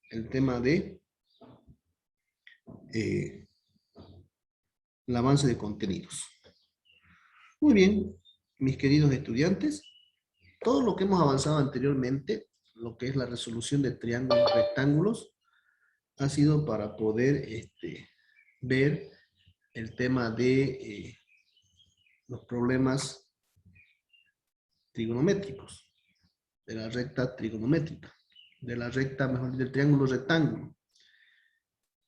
el tema de el avance de contenidos. Muy bien, mis queridos estudiantes, todo lo que hemos avanzado anteriormente, lo que es la resolución de triángulos rectángulos, ha sido para poder ver el tema de los problemas trigonométricos, de la recta trigonométrica, de la recta, mejor dicho, del triángulo rectángulo.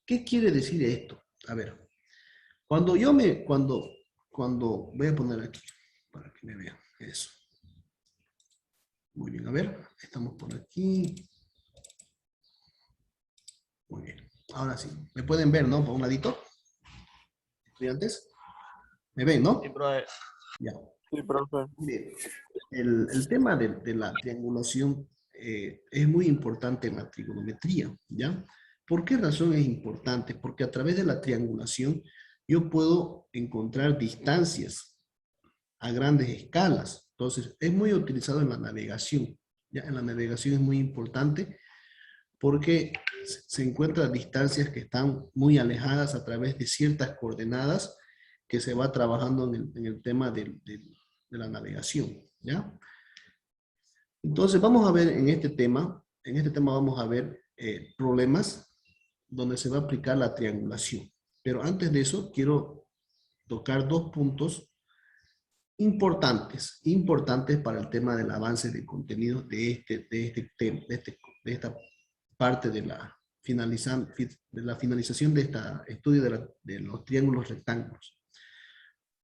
¿Qué quiere decir esto? A ver, cuando voy a poner aquí, para que me vean eso. Muy bien, a ver, estamos por aquí. Muy bien, ahora sí, me pueden ver, ¿no? Por un ladito, estudiantes. ¿Me ven, no? Sí, profe. Ya. Sí, profe. Bien. El tema de la triangulación es muy importante en la trigonometría, ¿ya? ¿Por qué razón es importante? Porque a través de la triangulación yo puedo encontrar distancias a grandes escalas. Entonces, es muy utilizado en la navegación, ¿ya? En la navegación es muy importante porque se encuentran distancias que están muy alejadas a través de ciertas coordenadas que se va trabajando en el tema de la navegación, ¿ya? Entonces vamos a ver en este tema vamos a ver problemas donde se va a aplicar la triangulación. Pero antes de eso quiero tocar dos puntos importantes para el tema del avance de contenidos de esta parte de la finalización de este estudio de los triángulos rectángulos.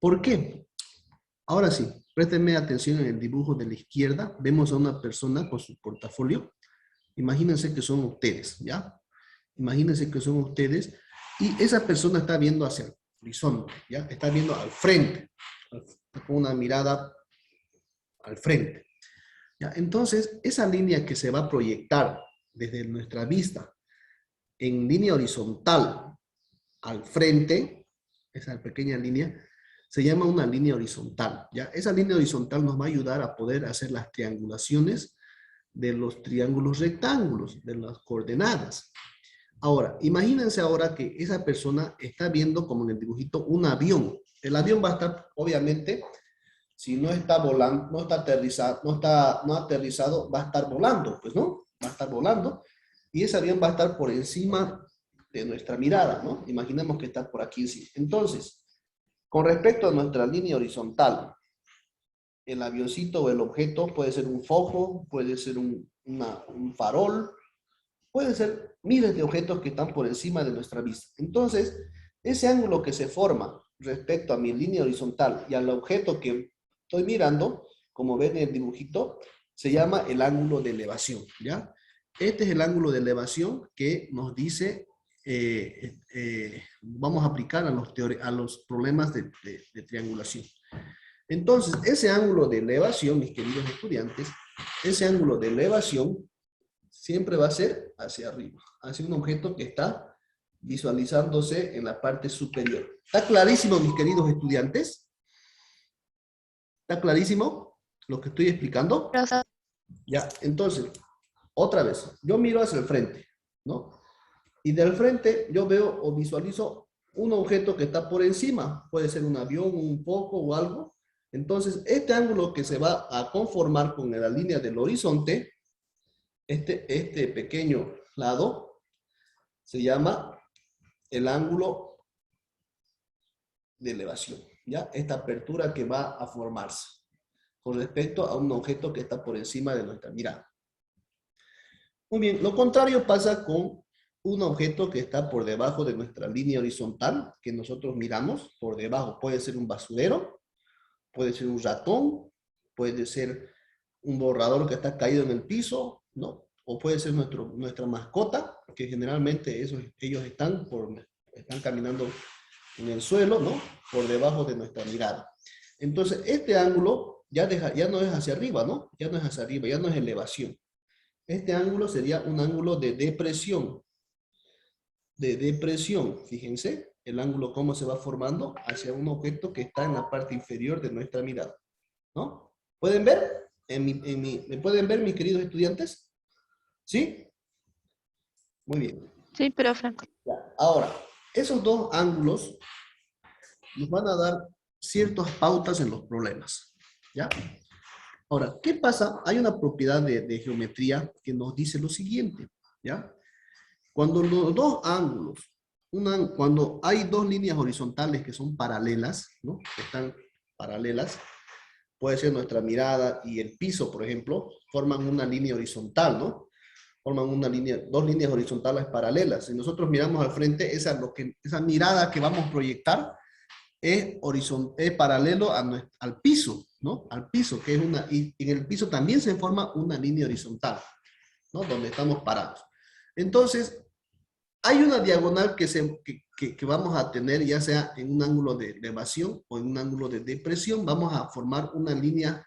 ¿Por qué? Ahora sí, préstenme atención en el dibujo de la izquierda. Vemos a una persona con su portafolio. Imagínense que son ustedes, ¿ya? Imagínense que son ustedes y esa persona está viendo hacia el horizonte, ¿ya? Está viendo al frente, con una mirada al frente, ¿ya? Entonces, esa línea que se va a proyectar desde nuestra vista en línea horizontal al frente, esa pequeña línea, se llama una línea horizontal, ¿ya? Esa línea horizontal nos va a ayudar a poder hacer las triangulaciones de los triángulos rectángulos, de las coordenadas. Ahora, imagínense ahora que esa persona está viendo, como en el dibujito, un avión. El avión va a estar, obviamente, si no está volando, no está aterrizado, va a estar volando, pues, ¿no? Va a estar volando. Y ese avión va a estar por encima de nuestra mirada, ¿no? Imaginemos que está por aquí, sí. Entonces, con respecto a nuestra línea horizontal, el avioncito o el objeto puede ser un foco, puede ser un farol, puede ser miles de objetos que están por encima de nuestra vista. Entonces, ese ángulo que se forma respecto a mi línea horizontal y al objeto que estoy mirando, como ven en el dibujito, se llama el ángulo de elevación, ¿ya? Este es el ángulo de elevación que nos dice, vamos a aplicar a los problemas de triangulación. Entonces, ese ángulo de elevación, mis queridos estudiantes, ese ángulo de elevación siempre va a ser hacia arriba, hacia un objeto que está visualizándose en la parte superior. ¿Está clarísimo, mis queridos estudiantes? ¿Está clarísimo lo que estoy explicando? Ya, entonces, otra vez, yo miro hacia el frente, ¿no? Y del frente yo veo o visualizo un objeto que está por encima, puede ser un avión, un foco o algo. Entonces, este ángulo que se va a conformar con la línea del horizonte, este pequeño lado, se llama el ángulo de elevación, ¿ya? Esta apertura que va a formarse con respecto a un objeto que está por encima de nuestra mirada. Muy bien, lo contrario pasa con un objeto que está por debajo de nuestra línea horizontal, que nosotros miramos por debajo. Puede ser un basurero, puede ser un ratón, puede ser un borrador que está caído en el piso, ¿no? O puede ser nuestra mascota, que generalmente ellos están caminando en el suelo, ¿no? Por debajo de nuestra mirada. Entonces, este ángulo ya no es hacia arriba, ¿no? Ya no es hacia arriba, ya no es elevación. Este ángulo sería un ángulo de depresión. De depresión, fíjense, el ángulo cómo se va formando hacia un objeto que está en la parte inferior de nuestra mirada, ¿no? ¿Pueden ver? ¿Me pueden ver, mis queridos estudiantes? ¿Sí? Muy bien. Sí, profe. Ahora, esos dos ángulos nos van a dar ciertas pautas en los problemas. ¿Ya? Ahora, ¿qué pasa? Hay una propiedad de geometría que nos dice lo siguiente. ¿Ya? Cuando los dos ángulos, cuando hay dos líneas horizontales que son paralelas, ¿no? Que están paralelas, puede ser nuestra mirada y el piso, por ejemplo, forman una línea horizontal, ¿no? Forman una línea, dos líneas horizontales paralelas. Si nosotros miramos al frente, esa mirada que vamos a proyectar es paralelo al piso, ¿no? Al piso, que es y en el piso también se forma una línea horizontal, ¿no? Donde estamos parados. Entonces, hay una diagonal que vamos a tener, ya sea en un ángulo de elevación o en un ángulo de depresión, vamos a formar una línea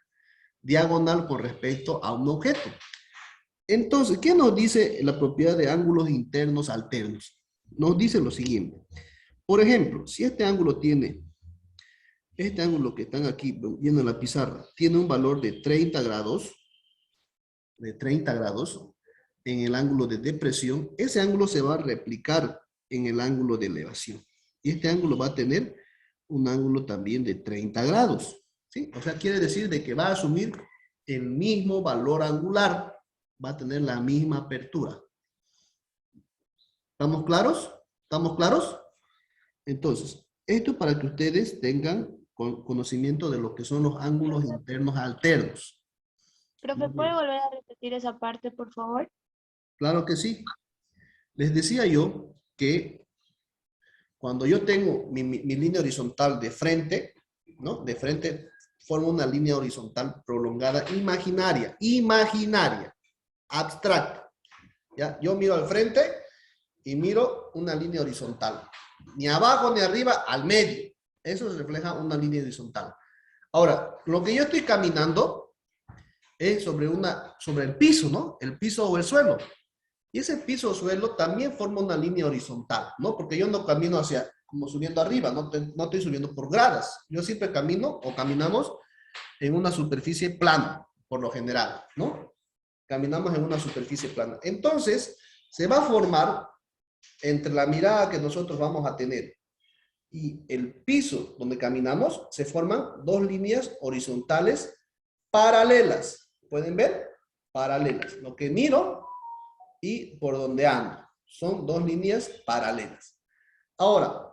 diagonal con respecto a un objeto. Entonces, ¿qué nos dice la propiedad de ángulos internos alternos? Nos dice lo siguiente. Por ejemplo, si este ángulo que están aquí viendo en la pizarra, tiene un valor de 30 grados, en el ángulo de depresión, ese ángulo se va a replicar en el ángulo de elevación. Y este ángulo va a tener un ángulo también de 30 grados. ¿Sí? O sea, quiere decir de que va a asumir el mismo valor angular, va a tener la misma apertura. ¿Estamos claros? ¿Estamos claros? Entonces, esto para que ustedes tengan conocimiento de lo que son los ángulos internos alternos. Profe, ¿puede volver a repetir esa parte, por favor? Claro que sí. Les decía yo que cuando yo tengo mi línea horizontal de frente, ¿no? De frente formo una línea horizontal prolongada imaginaria, abstracta. ¿Ya? Yo miro al frente y miro una línea horizontal. Ni abajo ni arriba, al medio. Eso refleja una línea horizontal. Ahora, lo que yo estoy caminando es sobre el piso, ¿no? El piso o el suelo. Y ese piso o suelo también forma una línea horizontal, ¿no? Porque yo no camino como subiendo arriba, no estoy subiendo por gradas. Yo siempre camino o caminamos en una superficie plana, por lo general, ¿no? Caminamos en una superficie plana. Entonces, se va a formar entre la mirada que nosotros vamos a tener y el piso donde caminamos, se forman dos líneas horizontales paralelas. ¿Pueden ver? Paralelas. Lo que miro y por donde ando. Son dos líneas paralelas. Ahora,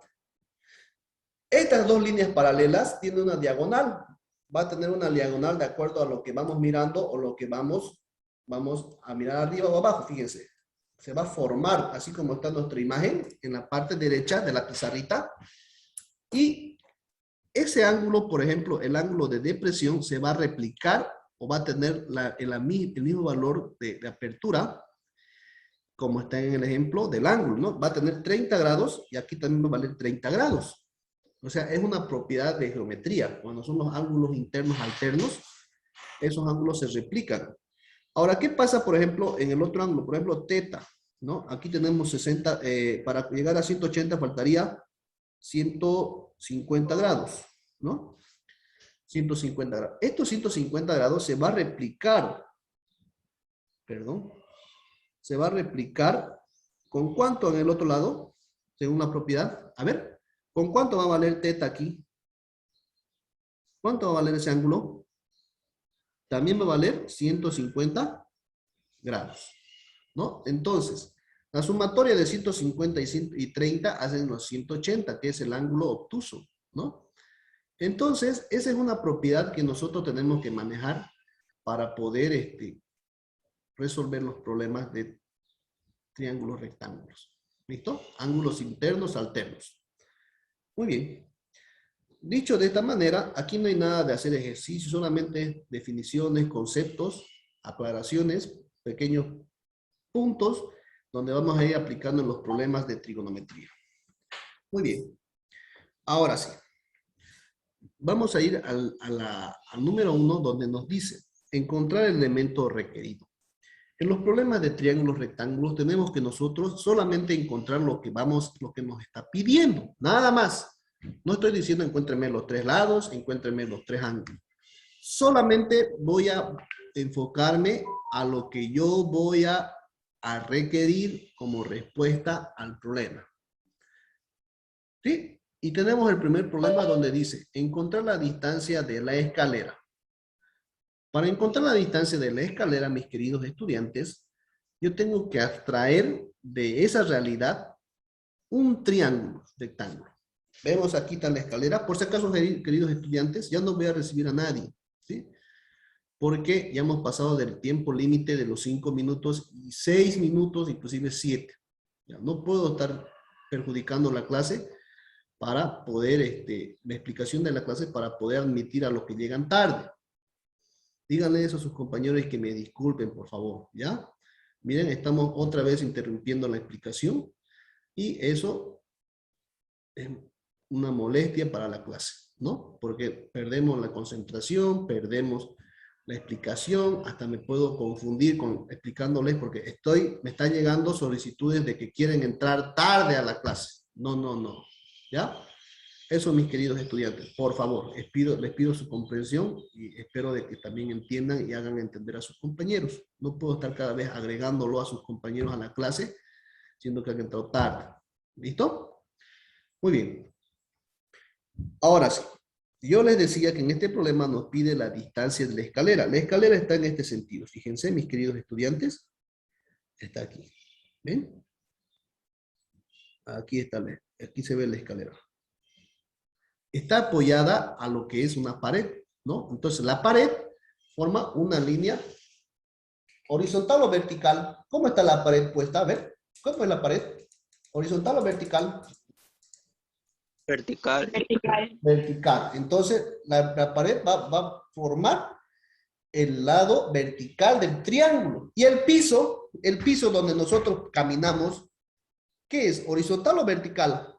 estas dos líneas paralelas tienen una diagonal. Va a tener una diagonal de acuerdo a lo que vamos mirando o lo que vamos a mirar arriba o abajo. Fíjense. Se va a formar, así como está nuestra imagen, en la parte derecha de la pizarrita. Y ese ángulo, por ejemplo, el ángulo de depresión, se va a replicar o va a tener el mismo valor de apertura, como está en el ejemplo del ángulo, ¿no? Va a tener 30 grados y aquí también va a valer 30 grados. O sea, es una propiedad de geometría. Cuando son los ángulos internos alternos, esos ángulos se replican. Ahora, ¿qué pasa, por ejemplo, en el otro ángulo? Por ejemplo, teta, ¿no? Aquí tenemos 60, para llegar a 180 faltaría 150 grados, ¿no? 150 grados. Estos 150 grados se va a replicar, perdón, se va a replicar ¿con cuánto en el otro lado? Según la propiedad. A ver, ¿con cuánto va a valer teta aquí? ¿Cuánto va a valer ese ángulo? También va a valer 150 grados, ¿no? Entonces, la sumatoria de 150 y 30 hacen los 180, que es el ángulo obtuso, ¿no? Entonces, esa es una propiedad que nosotros tenemos que manejar para poder resolver los problemas de triángulos rectángulos. ¿Listo? Ángulos internos alternos. Muy bien. Dicho de esta manera, aquí no hay nada de hacer ejercicio, solamente definiciones, conceptos, aclaraciones, pequeños puntos donde vamos a ir aplicando los problemas de trigonometría. Muy bien. Ahora sí. Vamos a ir al número 1 donde nos dice encontrar el elemento requerido. En los problemas de triángulos rectángulos tenemos que nosotros solamente encontrar lo que nos está pidiendo, nada más. No estoy diciendo encuéntreme los tres lados, encuéntreme los tres ángulos. Solamente voy a enfocarme a lo que yo voy a a requerir como respuesta al problema. ¿Sí? Y tenemos el primer problema donde dice, encontrar la distancia de la escalera. Para encontrar la distancia de la escalera, mis queridos estudiantes, yo tengo que abstraer de esa realidad un triángulo rectángulo. Vemos aquí está la escalera. Por si acaso, queridos estudiantes, ya no voy a recibir a nadie, ¿sí? Porque ya hemos pasado del tiempo límite de los 5 minutos y 6 minutos, inclusive 7. Ya no puedo estar perjudicando la clase para poder, la explicación de la clase para poder admitir a los que llegan tarde. Díganle eso a sus compañeros y que me disculpen, por favor, ¿ya? Miren, estamos otra vez interrumpiendo la explicación y eso es una molestia para la clase, ¿no? Porque perdemos la concentración, perdemos la explicación, hasta me puedo confundir explicándoles porque me están llegando solicitudes de que quieren entrar tarde a la clase. No, no, no, ¿ya? Eso, mis queridos estudiantes, por favor, les pido su comprensión y espero de que también entiendan y hagan entender a sus compañeros. No puedo estar cada vez agregándolo a sus compañeros a la clase, siendo que han entrado tarde. ¿Listo? Muy bien. Ahora sí, yo les decía que en este problema nos pide la distancia de la escalera. La escalera está en este sentido. Fíjense, mis queridos estudiantes, está aquí. ¿Ven? Aquí está, aquí se ve la escalera. Está apoyada a lo que es una pared, ¿no? Entonces la pared forma una línea horizontal o vertical. ¿Cómo está la pared puesta? A ver, ¿cómo es la pared? ¿Horizontal o vertical? Vertical. Vertical. Vertical. Entonces la pared va a formar el lado vertical del triángulo. Y el piso donde nosotros caminamos, ¿qué es? ¿Horizontal o vertical?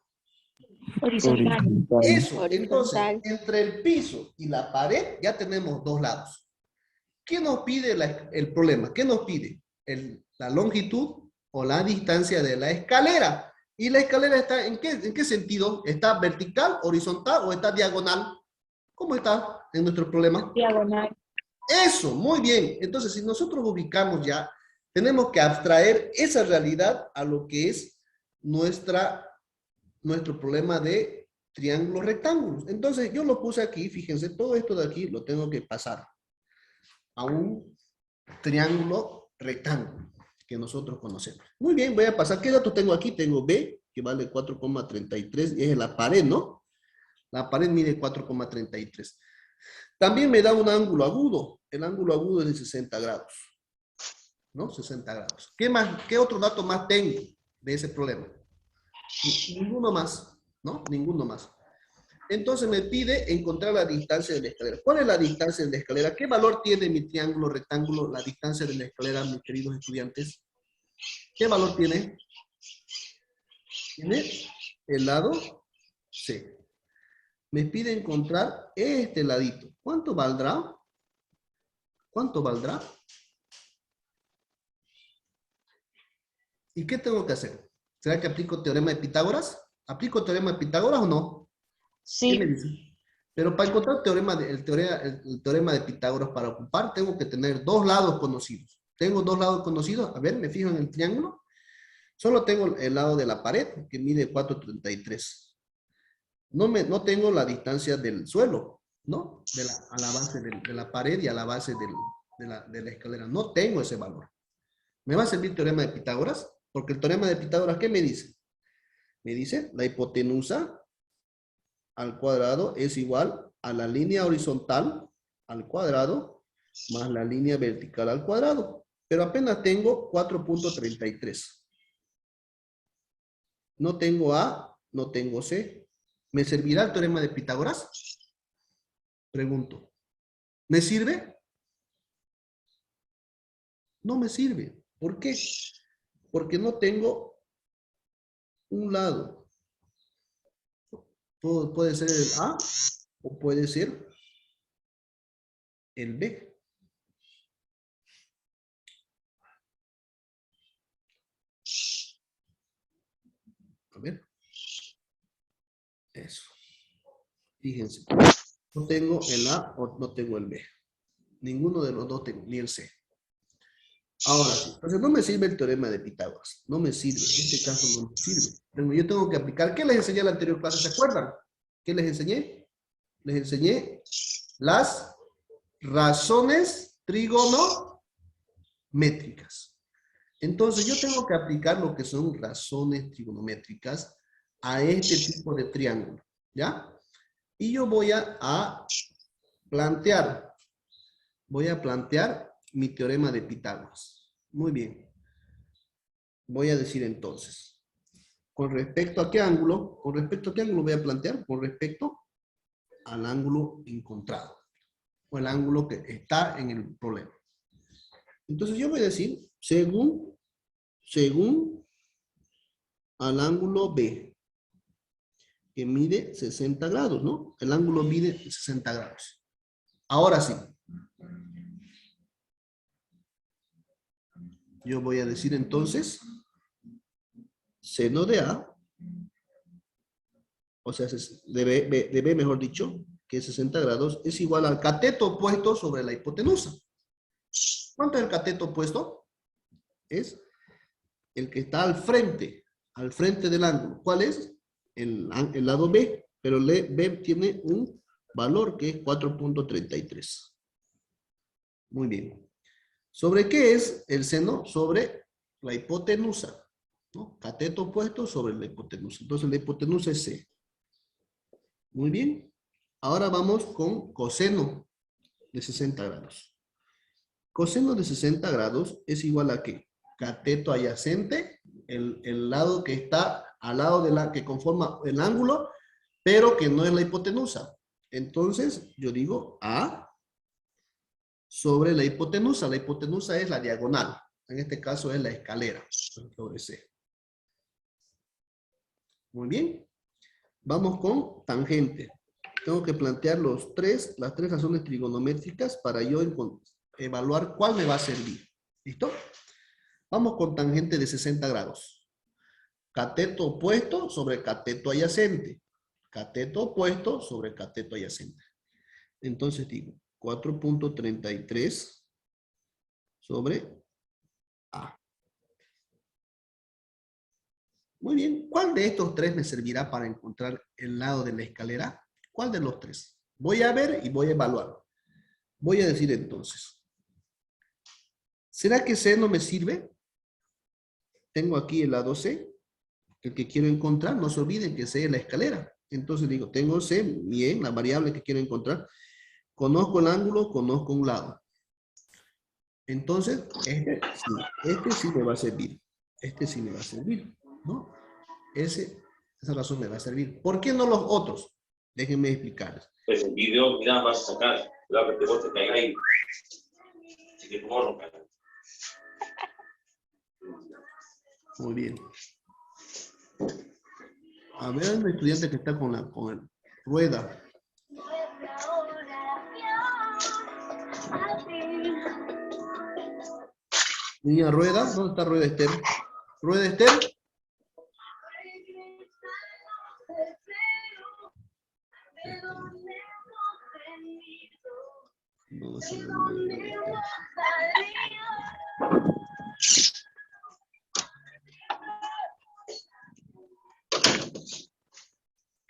Horizontal. Eso, Horizontal. entonces, entre el piso y la pared ya tenemos dos lados. ¿Qué nos pide el problema? ¿Qué nos pide? La longitud o la distancia de la escalera. ¿Y la escalera está en qué sentido? ¿Está vertical, horizontal o está diagonal? ¿Cómo está en nuestro problema? Diagonal. Eso, muy bien. Entonces, si nosotros ubicamos ya, tenemos que abstraer esa realidad a lo que es nuestro problema de triángulos rectángulos. Entonces, yo lo puse aquí, fíjense, todo esto de aquí lo tengo que pasar a un triángulo rectángulo que nosotros conocemos. Muy bien, voy a pasar. ¿Qué dato tengo aquí? Tengo B, que vale 4,33, y es la pared, ¿no? La pared mide 4,33. También me da un ángulo agudo. El ángulo agudo es de 60 grados. ¿No? 60 grados. ¿Qué más? ¿Qué otro dato más tengo de ese problema? Ninguno más, ¿no? Ninguno más. Entonces me pide encontrar la distancia de la escalera. ¿Cuál es la distancia de la escalera? ¿Qué valor tiene mi triángulo rectángulo, la distancia de la escalera, mis queridos estudiantes? ¿Qué valor tiene? Tiene el lado C. Me pide encontrar este ladito. ¿Cuánto valdrá? ¿Cuánto valdrá? ¿Y qué tengo que hacer? ¿Será que aplico teorema de Pitágoras? ¿Aplico teorema de Pitágoras o no? ¿Qué me Sí. dice? Pero para encontrar el teorema de Pitágoras para ocupar, tengo que tener dos lados conocidos. Tengo dos lados conocidos. A ver, me fijo en el triángulo. Solo tengo el lado de la pared, que mide 4,33. No tengo la distancia del suelo, ¿no? A la base de la pared y a la base de la escalera. No tengo ese valor. ¿Me va a servir el teorema de Pitágoras? Porque el teorema de Pitágoras, ¿qué me dice? Me dice, la hipotenusa al cuadrado es igual a la línea horizontal al cuadrado más la línea vertical al cuadrado. Pero apenas tengo 4,33. No tengo A, no tengo C. ¿Me servirá el teorema de Pitágoras? Pregunto. ¿Me sirve? No me sirve. ¿Por qué? Porque no tengo un lado. Puede ser el A o puede ser el B. A ver. Eso. Fíjense. No tengo el A o no tengo el B. Ninguno de los dos tengo, ni el C. Ahora sí, entonces no me sirve el teorema de Pitágoras, no me sirve, en este caso no me sirve. Yo tengo que aplicar, ¿qué les enseñé en la anterior clase? ¿Se acuerdan? ¿Qué les enseñé? Les enseñé las razones trigonométricas. Entonces yo tengo que aplicar lo que son razones trigonométricas a este tipo de triángulo, ¿ya? Y yo voy a plantear mi teorema de Pitágoras. Muy bien. Voy a decir entonces, ¿con respecto a qué ángulo? ¿Con respecto a qué ángulo voy a plantear? Con respecto al ángulo encontrado, o el ángulo que está en el problema. Entonces yo voy a decir, según al ángulo B, que mide 60 grados, ¿no? El ángulo mide 60 grados. Ahora sí. Yo voy a decir entonces, seno de A, o sea, de B, mejor dicho, que es 60 grados, es igual al cateto opuesto sobre la hipotenusa. ¿Cuánto es el cateto opuesto? Es el que está al frente del ángulo. ¿Cuál es? El lado B, pero B tiene un valor que es 4.33. Muy bien. ¿Sobre qué es el seno? Sobre la hipotenusa, ¿no? Cateto opuesto sobre la hipotenusa. Entonces la hipotenusa es C. Muy bien. Ahora vamos con coseno de 60 grados. Coseno de 60 grados es igual a ¿qué? Cateto adyacente, el lado que está al lado de la que conforma el ángulo, pero que no es la hipotenusa. Entonces, yo digo A sobre la hipotenusa. La hipotenusa es la diagonal. En este caso es la escalera sobre C. Muy bien. Vamos con tangente. Tengo que plantear las tres razones trigonométricas para yo evaluar cuál me va a servir. ¿Listo? Vamos con tangente de 60 grados. Cateto opuesto sobre cateto adyacente. Cateto opuesto sobre cateto adyacente. Entonces digo 4.33 sobre A. Muy bien. ¿Cuál de estos tres me servirá para encontrar el lado de la escalera? ¿Cuál de los tres? Voy a ver y voy a evaluar. Voy a decir entonces. ¿Será que C no me sirve? Tengo aquí el lado C, el que quiero encontrar. No se olviden que C es la escalera. Entonces digo, tengo C, bien, la variable que quiero encontrar. Conozco el ángulo, conozco un lado. Entonces, este sí me va a servir. Este sí me va a servir, ¿no? Esa razón me va a servir. ¿Por qué no los otros? Déjenme explicarles. Pues el video, mira, vas a sacar. Cuidado que te bote, caiga ahí. Así que pongo romper. Muy bien. A ver, hay un estudiante que está con la rueda. Niña Rueda, ¿dónde está Rueda Esther? ¿Rueda Esther? No,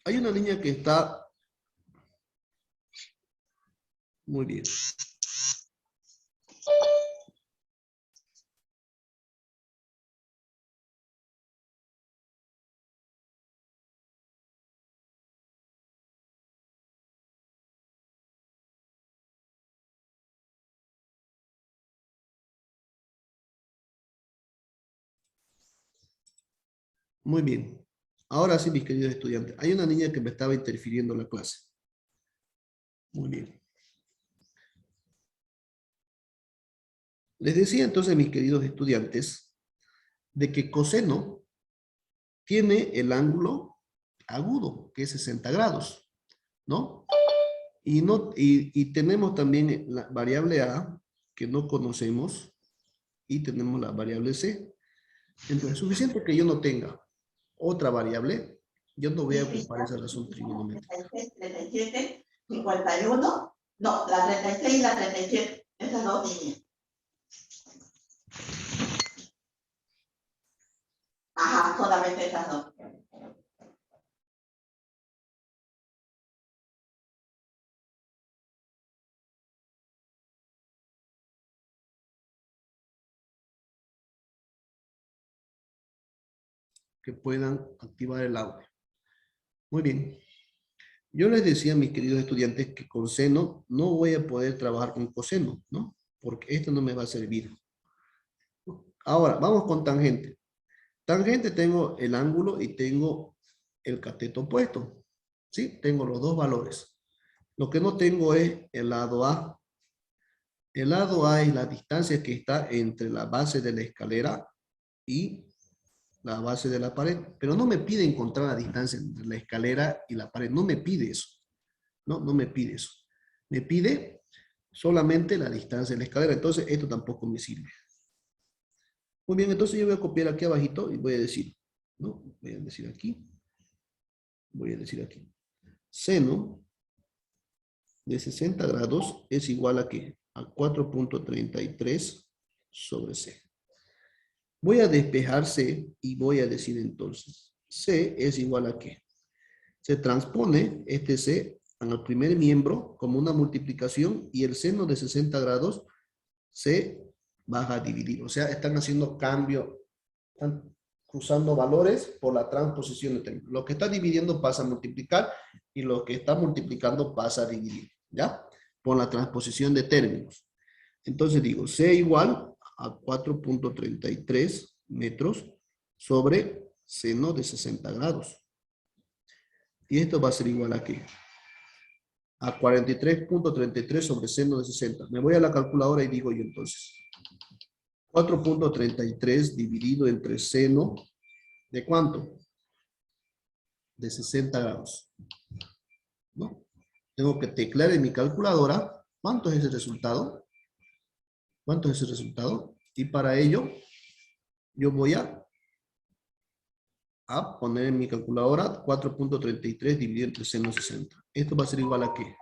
hay una niña que está muy bien. Muy bien. Ahora sí, mis queridos estudiantes. Hay una niña que me estaba interfiriendo en la clase. Muy bien. Les decía entonces, mis queridos estudiantes, de que coseno tiene el ángulo agudo, que es 60 grados, ¿no? Y tenemos también la variable A, que no conocemos, y tenemos la variable C. Entonces, es suficiente que yo no tenga otra variable, yo no voy a ocupar esa razón trigonométrica. 37, 51, no, la 36 y la 37, esas dos líneas. Ajá, solamente esas dos. Que puedan activar el audio. Muy bien. Yo les decía a mis queridos estudiantes que con seno no voy a poder trabajar con coseno, ¿no? Porque esto no me va a servir. Ahora, vamos con tangente. Tangente tengo el ángulo y tengo el cateto opuesto. ¿Sí? Tengo los dos valores. Lo que no tengo es el lado A. El lado A es la distancia que está entre la base de la escalera y la base de la pared. Pero no me pide encontrar la distancia entre la escalera y la pared. No me pide eso. No, no me pide eso. Me pide solamente la distancia de la escalera. Entonces, esto tampoco me sirve. Muy bien, entonces yo voy a copiar aquí abajito y voy a decir, ¿no? Voy a decir aquí. Voy a decir aquí. Seno de 60 grados es igual a ¿qué? A 4.33 sobre C. Voy a despejar C y voy a decir entonces, C es igual a ¿qué? Se transpone este C al primer miembro como una multiplicación y el seno de 60 grados se va a dividir. O sea, están haciendo cambio, están cruzando valores por la transposición de términos. Lo que está dividiendo pasa a multiplicar y lo que está multiplicando pasa a dividir, ¿ya? Por la transposición de términos. Entonces digo, C igual a 4.33 metros sobre seno de 60 grados. Y esto va a ser igual a ¿qué? A 43.33 sobre seno de 60. Me voy a la calculadora y digo yo entonces. 4.33 dividido entre seno de ¿cuánto? De 60 grados. ¿No? Tengo que teclear en mi calculadora. ¿Cuánto es ese resultado? ¿Cuánto es ese resultado? Y para ello, yo voy a poner en mi calculadora 4.33 dividido entre seno de 60. Esto va a ser igual a ¿qué?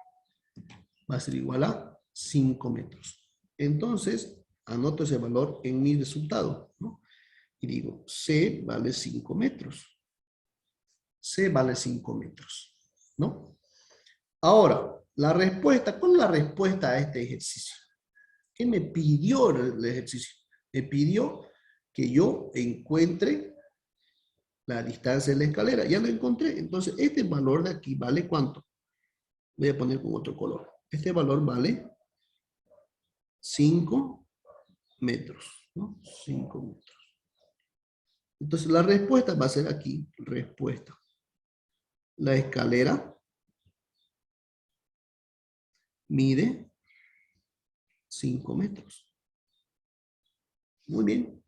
Va a ser igual a 5 metros. Entonces, anoto ese valor en mi resultado, ¿no? Y digo, C vale 5 metros. C vale 5 metros, ¿no? Ahora, la respuesta, ¿cuál es la respuesta a este ejercicio? ¿Qué me pidió el ejercicio? Me pidió que yo encuentre la distancia de la escalera. Ya lo encontré. Entonces, este valor de aquí vale ¿cuánto? Voy a poner con otro color. Este valor vale 5 metros, ¿no? 5 metros. Entonces, la respuesta va a ser aquí, respuesta. La escalera mide 5 metros. Muy bien.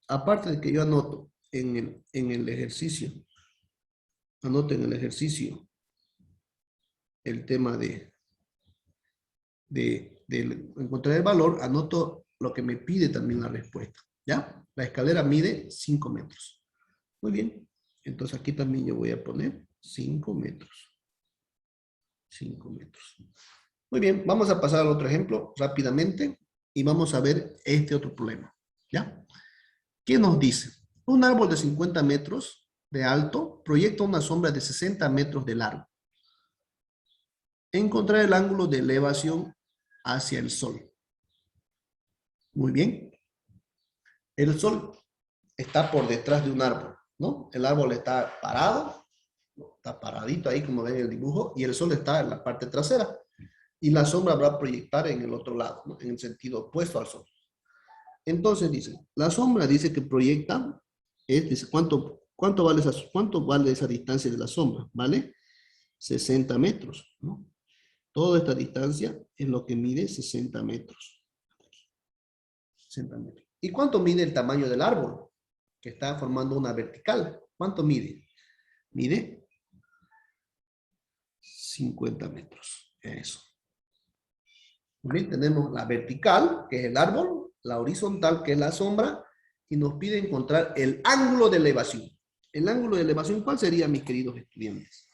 Aparte de que yo anoto en el ejercicio, anoto en el ejercicio el tema de encontrar el valor, anoto lo que me pide también la respuesta. ¿Ya? La escalera mide 5 metros. Muy bien. Entonces aquí también yo voy a poner 5 metros. 5 metros. Muy bien, vamos a pasar al otro ejemplo rápidamente y vamos a ver este otro problema. ¿Ya? ¿Qué nos dice? Un árbol de 50 metros de alto proyecta una sombra de 60 metros de largo. Encontrar el ángulo de elevación hacia el sol. Muy bien. El sol está por detrás de un árbol, ¿no? El árbol está parado, está paradito ahí como ven en el dibujo, y el sol está en la parte trasera. Y la sombra va a proyectar en el otro lado, ¿no? En el sentido opuesto al sol. Entonces dice, la sombra dice que proyecta, dice, ¿cuánto vale esa distancia de la sombra? ¿Vale? 60 metros, ¿no? Toda esta distancia es lo que mide 60 metros. 60 metros. ¿Y cuánto mide el tamaño del árbol? Que está formando una vertical. ¿Cuánto mide? Mide 50 metros. Eso. Bien, tenemos la vertical, que es el árbol, la horizontal, que es la sombra, y nos pide encontrar el ángulo de elevación. El ángulo de elevación, ¿cuál sería, mis queridos estudiantes?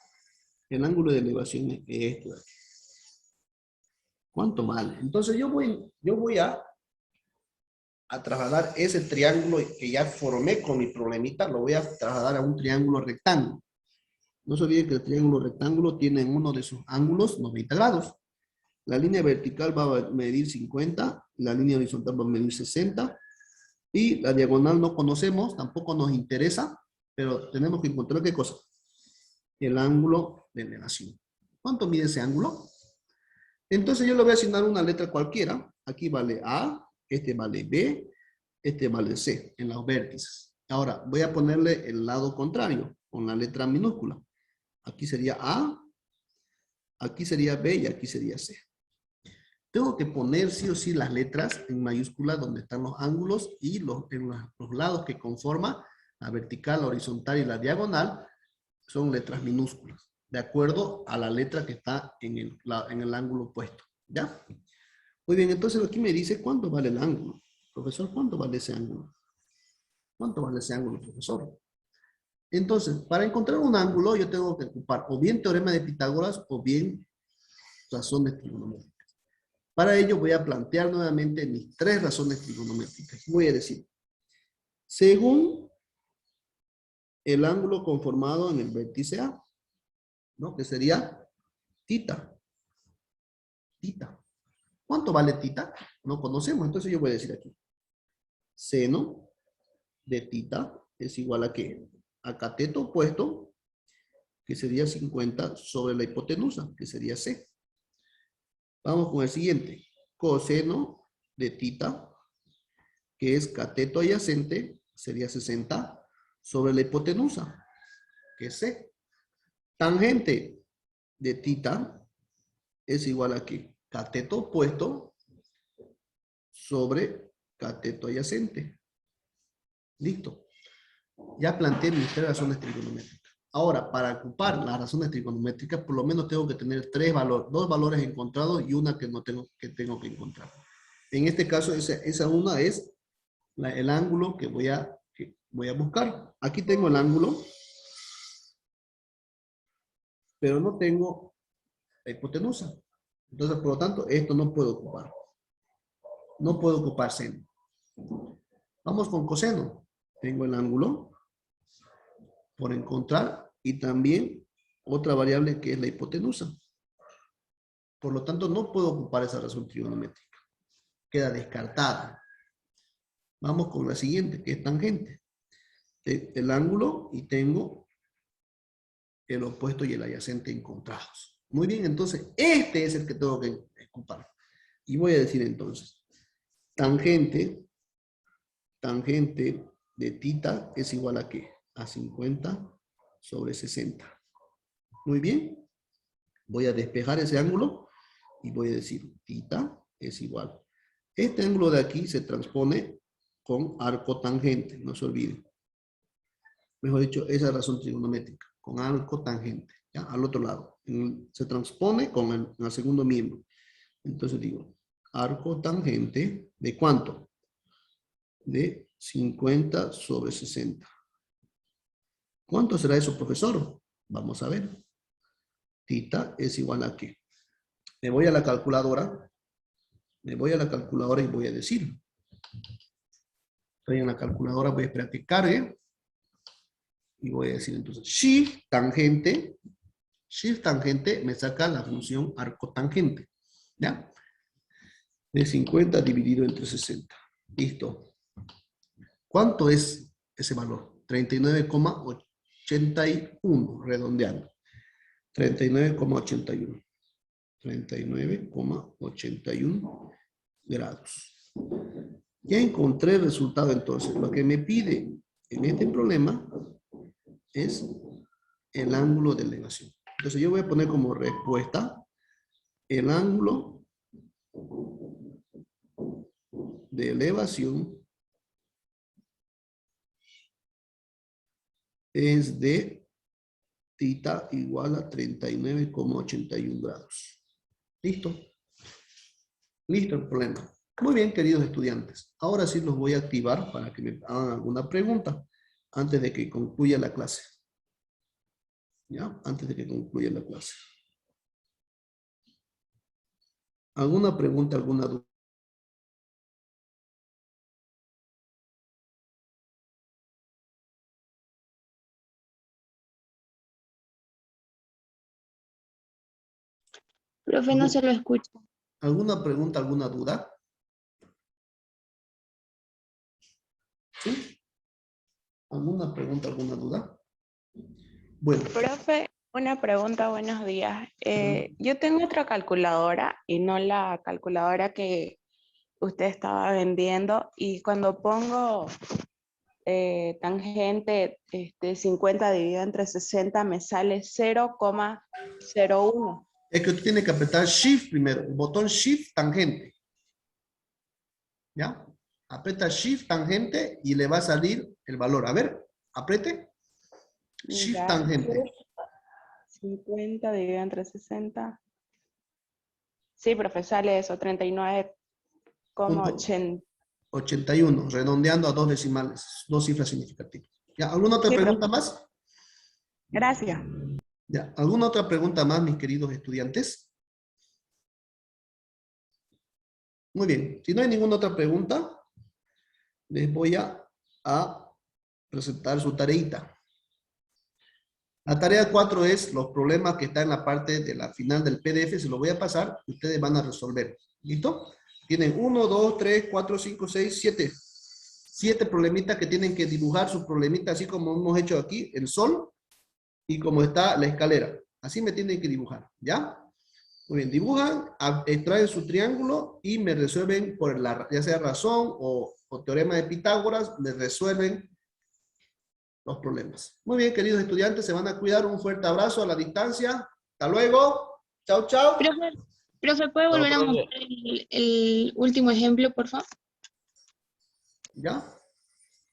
El ángulo de elevación es este de aquí. ¿Cuánto vale? Entonces yo voy a a trasladar ese triángulo que ya formé con mi problemita, lo voy a trasladar a un triángulo rectángulo. No se olviden que el triángulo rectángulo tiene en uno de sus ángulos 90 grados. La línea vertical va a medir 50, la línea horizontal va a medir 60, y la diagonal no conocemos, tampoco nos interesa, pero tenemos que encontrar ¿qué cosa? El ángulo de elevación. ¿Cuánto mide ese ángulo? Entonces yo le voy a asignar una letra cualquiera. Aquí vale A, este vale B, este vale C en los vértices. Ahora voy a ponerle el lado contrario con la letra minúscula. Aquí sería A, aquí sería B y aquí sería C. Tengo que poner sí o sí las letras en mayúscula donde están los ángulos y en los lados que conforman la vertical, la horizontal y la diagonal son letras minúsculas, de acuerdo a la letra que está en el ángulo opuesto. ¿Ya? Muy bien, entonces aquí me dice cuánto vale el ángulo. Profesor, ¿cuánto vale ese ángulo? ¿Cuánto vale ese ángulo, profesor? Entonces, para encontrar un ángulo, yo tengo que ocupar o bien teorema de Pitágoras o bien razones trigonométricas. Para ello voy a plantear nuevamente mis tres razones trigonométricas. Voy a decir, según el ángulo conformado en el vértice A, ¿no? Que sería tita. Tita. ¿Cuánto vale tita? No conocemos, entonces yo voy a decir aquí. Seno de tita es igual a ¿qué? A cateto opuesto, que sería 50 sobre la hipotenusa, que sería C. Vamos con el siguiente. Coseno de tita, que es cateto adyacente, sería 60 sobre la hipotenusa, que es C. Tangente de tita es igual a ¿qué? Cateto opuesto sobre cateto adyacente. Listo. Ya planteé mis tres razones trigonométricas. Ahora, para ocupar las razones trigonométricas, por lo menos tengo que tener dos valores encontrados y una que no tengo que encontrar. En este caso, esa una es el ángulo que voy a buscar. Aquí tengo el ángulo, pero no tengo la hipotenusa. Entonces, por lo tanto, esto no puedo ocupar. No puedo ocupar seno. Vamos con coseno. Tengo el ángulo por encontrar y también otra variable que es la hipotenusa. Por lo tanto, no puedo ocupar esa razón trigonométrica. Queda descartada. Vamos con la siguiente, que es tangente. El ángulo y tengo el opuesto y el adyacente encontrados. Muy bien, entonces, este es el que tengo que ocupar. Y voy a decir entonces, tangente de tita es igual a ¿qué? A 50 sobre 60. Muy bien. Voy a despejar ese ángulo y voy a decir tita es igual. Este ángulo de aquí se transpone con arco tangente, no se olviden. Mejor dicho, esa razón trigonométrica, con arco tangente, ¿ya? Al otro lado. Se transpone con el segundo miembro. Entonces digo, arco tangente, ¿de cuánto? De 50 sobre 60. ¿Cuánto será eso, profesor? Vamos a ver. Tita es igual a ¿qué? Me voy a la calculadora. Me voy a la calculadora y voy a decir. Estoy en la calculadora, voy a esperar que cargue. Y voy a decir entonces, shift tangente me saca la función arco tangente. ¿Ya? De 50 dividido entre 60. Listo. ¿Cuánto es ese valor? 39,81, redondeando. 39,81. 39,81 grados. Ya encontré el resultado entonces. Lo que me pide en este problema es el ángulo de elevación. Entonces yo voy a poner como respuesta el ángulo de elevación es de tita igual a 39,81 grados. ¿Listo? Listo el problema. Muy bien, queridos estudiantes. Ahora sí los voy a activar para que me hagan alguna pregunta antes de que concluya la clase. ¿Ya? Antes de que concluya la clase. ¿Alguna pregunta, alguna duda? Profe, no se lo escucha. ¿Alguna pregunta, alguna duda? ¿Sí? ¿Alguna pregunta, alguna duda? Bueno. Profe, una pregunta, buenos días. Yo tengo otra calculadora y no la calculadora que usted estaba vendiendo, y cuando pongo tangente 50 dividido entre 60 me sale 0,01. Es que usted tiene que apretar Shift primero, el botón Shift tangente. ¿Ya? Aprieta Shift tangente y le va a salir el valor. A ver, apriete. Shift Ya, tangente. 50 dividido entre 60. Sí, profe, sale eso, 39,80. 81, redondeando a 2 decimales, 2 cifras significativas. ¿Ya? ¿Alguna otra Sí, pregunta profe. más? Gracias. ¿Ya? ¿Alguna otra pregunta más, mis queridos estudiantes? Muy bien, si no hay ninguna otra pregunta, les voy a presentar su tareita. La tarea 4 es los problemas que están en la parte de la final del PDF, se los voy a pasar y ustedes van a resolver. ¿Listo? Tienen 1, 2, 3, 4, 5, 6, 7. 7 problemitas que tienen que dibujar sus problemitas, así como hemos hecho aquí, el sol y como está la escalera. Así me tienen que dibujar, ¿ya? Muy bien, dibujan, extraen su triángulo y me resuelven por ya sea razón o teorema de Pitágoras, me resuelven los problemas. Muy bien, queridos estudiantes, se van a cuidar. Un fuerte abrazo a la distancia. Hasta luego. Chao, chao. Profe, ¿puede volver a mostrar el último ejemplo, por favor? ¿Ya?